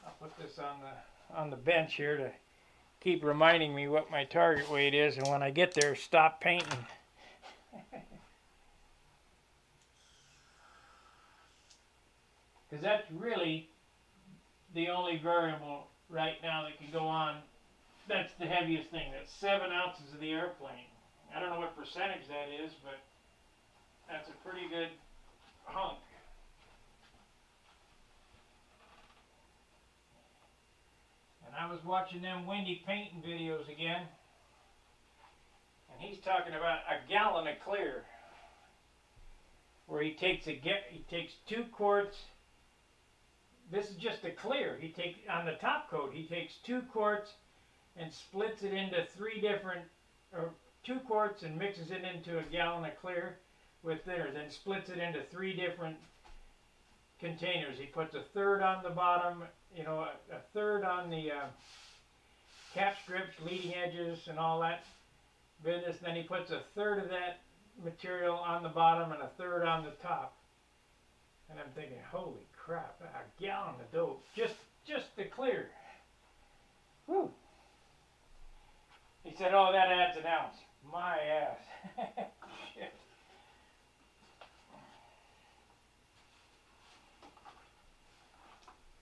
Speaker 1: I'll put this on the bench here to keep reminding me what my target weight is, and when I get there, stop painting. Because that's really the only variable right now that can go on. That's the heaviest thing. That's 7 ounces of the airplane. I don't know what percentage that is, but that's a pretty good hunk. And I was watching them Wendy painting videos again, and he's talking about a gallon of clear, where he takes 2 quarts. This is just a clear. He takes on the top coat. He takes 2 quarts and splits it into 3 different, or 2 quarts and mixes it into a gallon of clear with thinner. Then splits it into 3 different containers. He puts a third on the bottom, a third on the cap strips, leading edges, and all that business. Then he puts a third of that material on the bottom and a third on the top. And I'm thinking, holy crap, a gallon of dope, just the clear. Whew. He said, oh, that adds an ounce. My ass. Shit.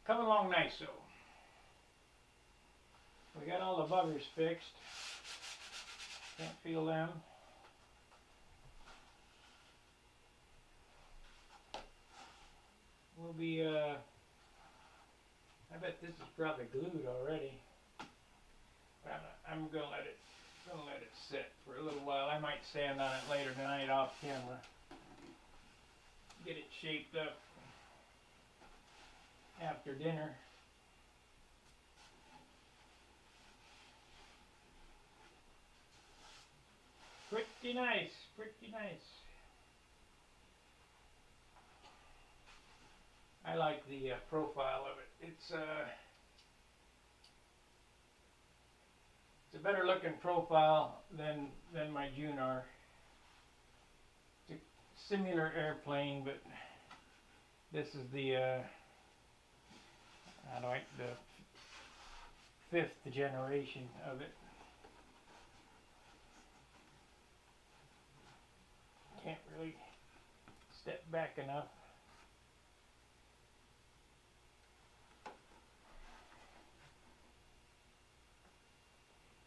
Speaker 1: Coming along nice, though. We got all the buggers fixed. Can't feel them. We'll be, I bet this is probably glued already. But I'm gonna let it sit for a little while. I might stand on it later tonight off camera. Get it shaped up after dinner. Pretty nice, pretty nice. I like the profile of it. It's a better looking profile than my Junar. It's a similar airplane, but this is the the 5th generation of it. Can't really step back enough.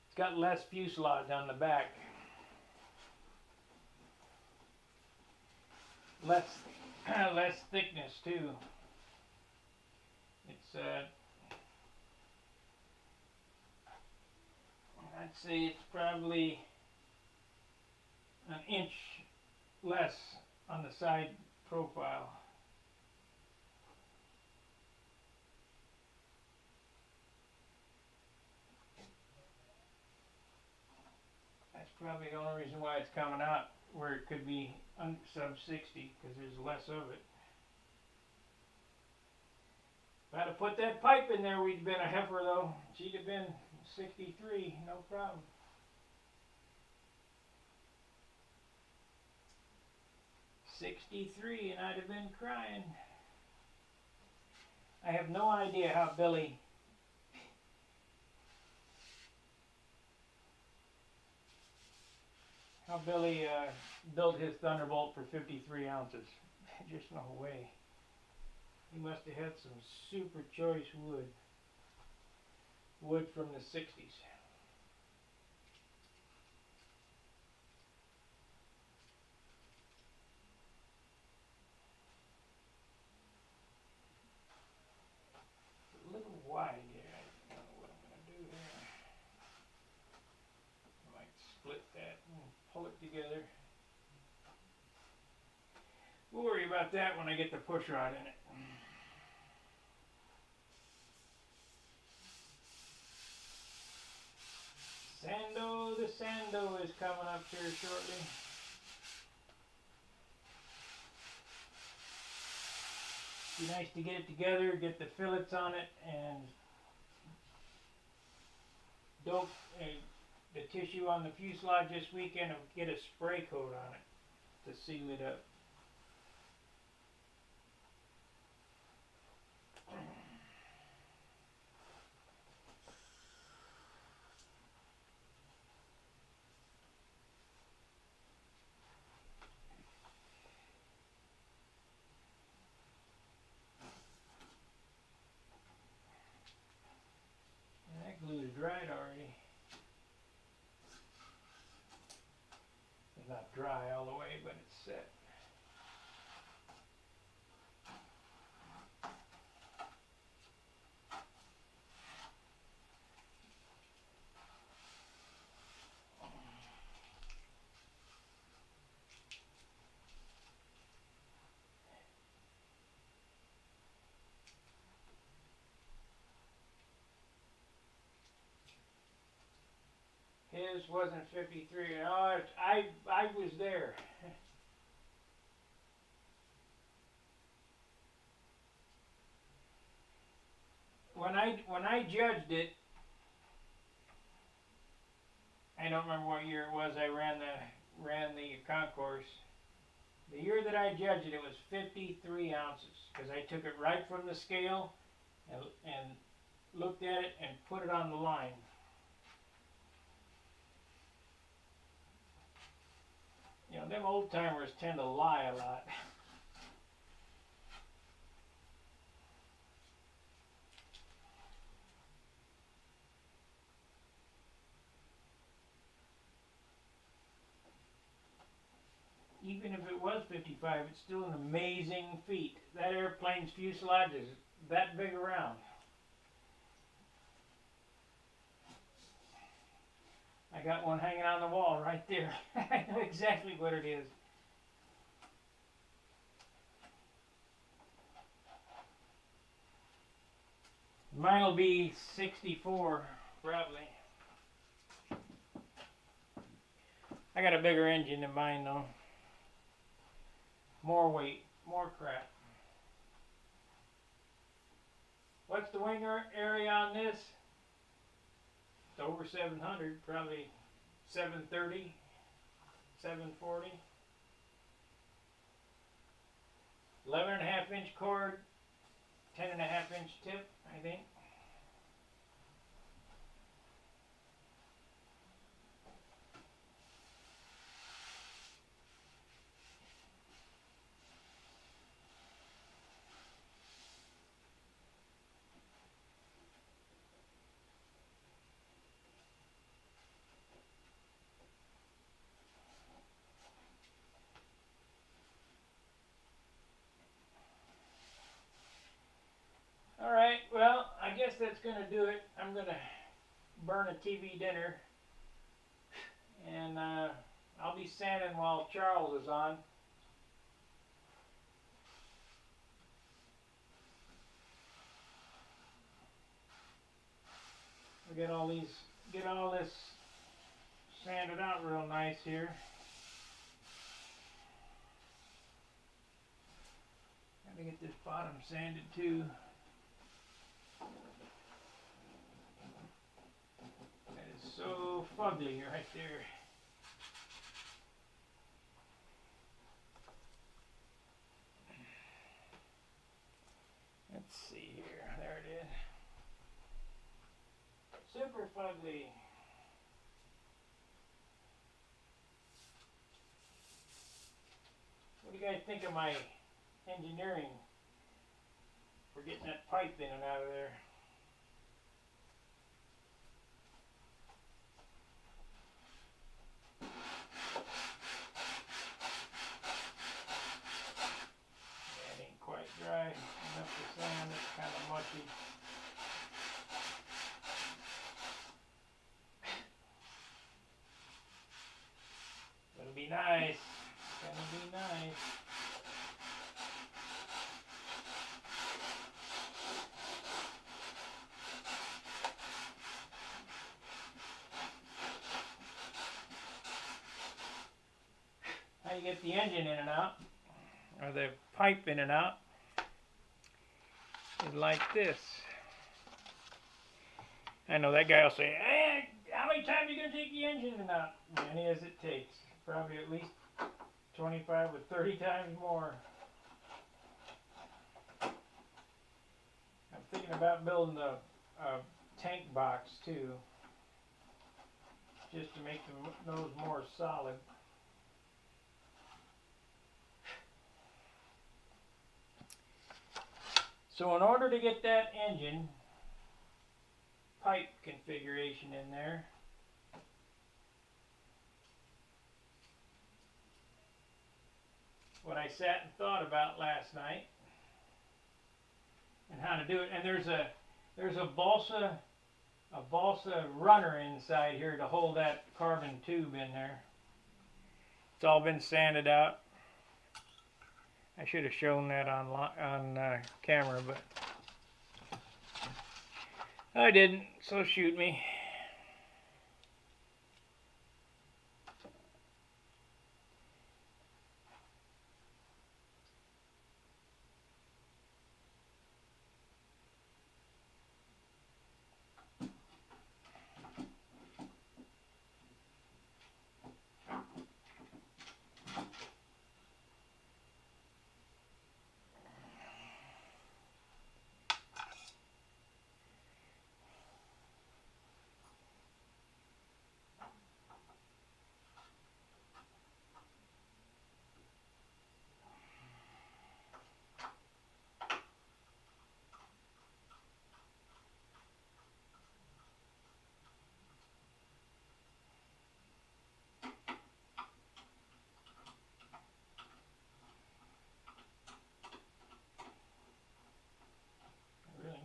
Speaker 1: It's got less fuselage on the back. Less thickness too. It's I'd say it's probably an inch less on the side profile. That's probably the only reason why it's coming out where it could be sub 60, because there's less of it. If I'd have put that pipe in there, we'd have been a heifer though. She'd have been 63, no problem. '63, and I'd have been crying. I have no idea how Billy built his Thunderbolt for 53 ounces. Just no way. He must have had some super choice wood from the 60s. together. We'll worry about that when I get the push rod in it. Sando, the Sando is coming up here shortly. Be nice to get it together, get the fillets on it, and dope the tissue on the fuselage this weekend and get a spray coat on it to seal it up. And that glue is dried already. It's not dry all the way, but it's set. His wasn't 53. Oh, I was there. When I judged it, I don't remember what year it was. I ran the concourse. The year that I judged it, it was 53 ounces because I took it right from the scale and looked at it and put it on the line. You know, them old timers tend to lie a lot. Even if it was 55, it's still an amazing feat. That airplane's fuselage is that big around. I got one hanging on the wall right there. I know exactly what it is. Mine will be 64, probably. I got a bigger engine than mine though. More weight, more crap. What's the wing area on this? It's over 700, probably 730, 740. 11.5 inch cord, 10.5 inch tip, I think. Alright, well, I guess that's going to do it. I'm going to burn a TV dinner. And I'll be sanding while Charles is on. We get all this sanded out real nice here. Got to get this bottom sanded too. That is so fugly right there. Let's see here. There it is. Super fugly. What do you guys think of my engineering for getting that pipe in and out of there? That ain't quite dry enough to sand. It's kind of mushy. It'll be be nice. Gonna be nice. How you get the engine in and out, or the pipe in and out, is like this. I know that guy will say, hey, how many times are you going to take the engine in and out? Many as it takes. Probably at least 25 or 30 times more. I'm thinking about building a tank box too, just to make those more solid. So in order to get that engine pipe configuration in there, what I sat and thought about last night and how to do it, and there's a balsa runner inside here to hold that carbon tube in there. It's all been sanded out. I should have shown that on camera, but I didn't, so shoot me.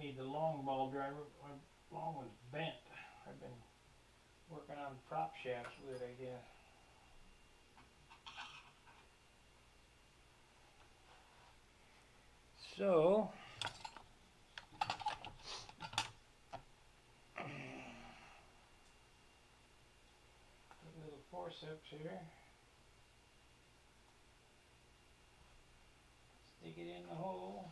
Speaker 1: Need the long ball driver. My long one's bent. I've been working on prop shafts with it, I guess. So put little forceps here. Stick it in the hole.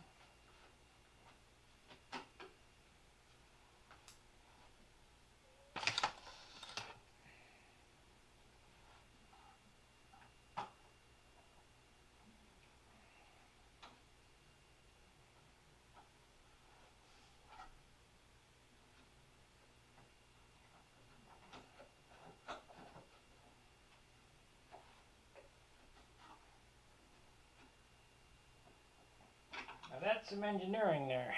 Speaker 1: Now that's some engineering there.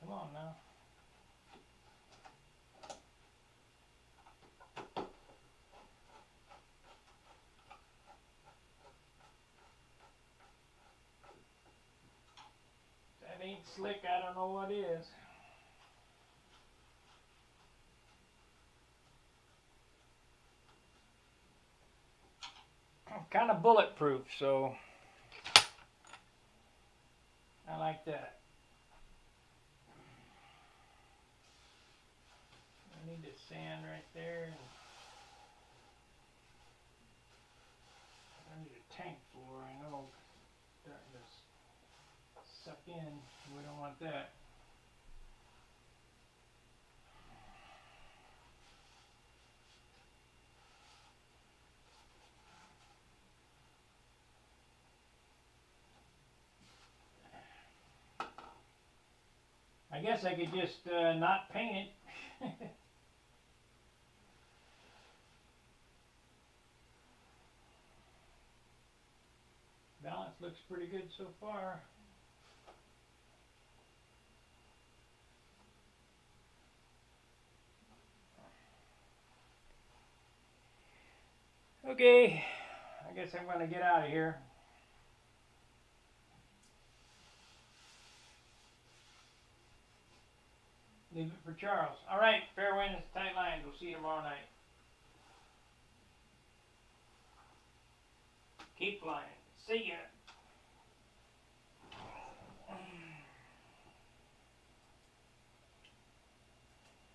Speaker 1: Come on now. If that ain't slick, I don't know what is. Kind of bulletproof, so I like that. I need to sand right there. I need a tank floor, I know. Starting to suck in. We don't want that. I guess I could just not paint it. Balance looks pretty good so far. Okay, I guess I'm gonna get out of here. Leave it for Charles. All right, fair winds, tight lines. We'll see you tomorrow night. Keep flying. See ya.